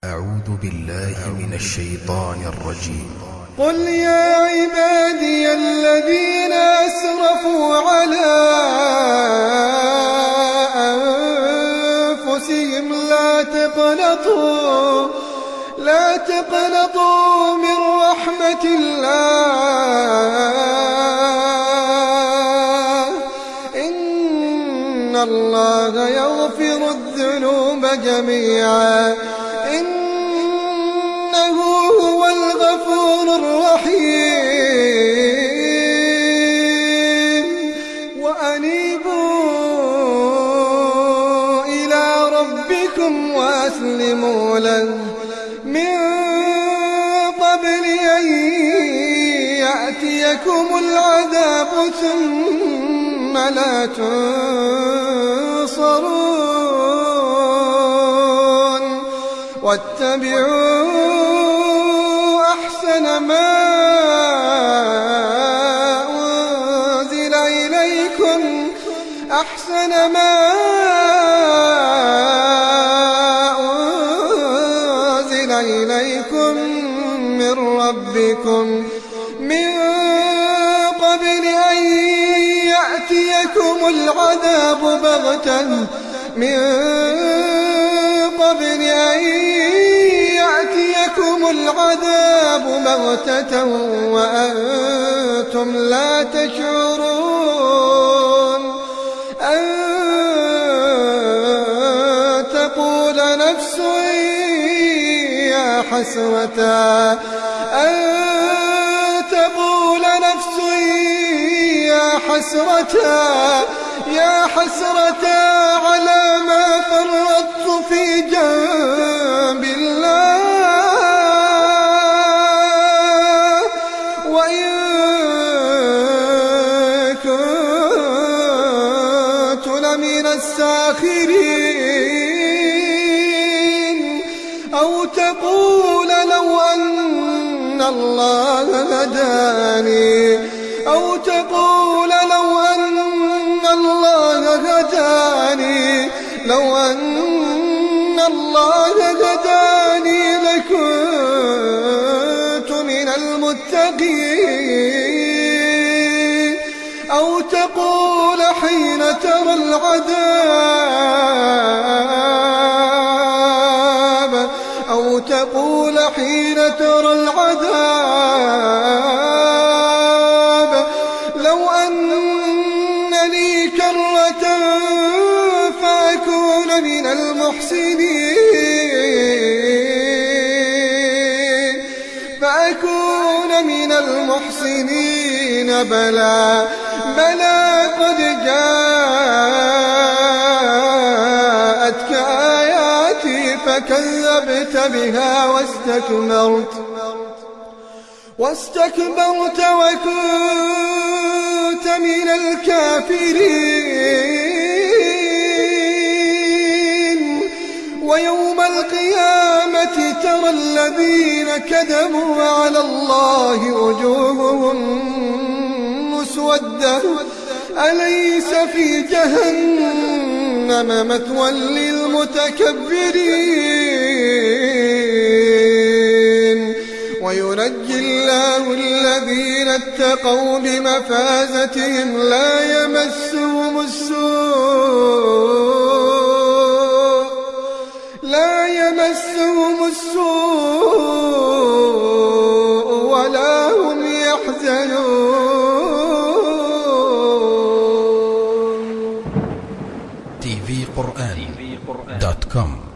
أعوذ بالله من الشيطان الرجيم. قل يا عبادي الذين أسرفوا على أنفسهم لا تقنطوا من رحمة الله إن الله يغفر الذنوب جميعا إنه هو الغفور الرحيم وأنيبوا إلى ربكم وأسلموا له من قبل أن يأتيكم العذاب ثم لا تنصرون واتبعوا أحسن ما أنزل إليكم من ربكم من قبل أن يأتيكم العذاب بغتة وأنتم لا تشعرون أن تقول نفس يا حسرة على ما فرطت في جنب الله وإن كنت لمن الساخرين أو تقول لو أن الله هداني لكنت من المتقين أو تقول حين ترى العذاب لو أن لي كرة فأكون من المحسنين بلى قد جاءتك آياتي فكذبت بها واستكبرت وكنت من الكافرين ويوم القيامة ترى الذين كذبوا على الله وجوههم مسودة أليس في جهنم مثوى للمتكبرين وينجي الله الذين اتقوا بمفازتهم لا يمسهم السوء ولا هم يحزنون. tvquran.com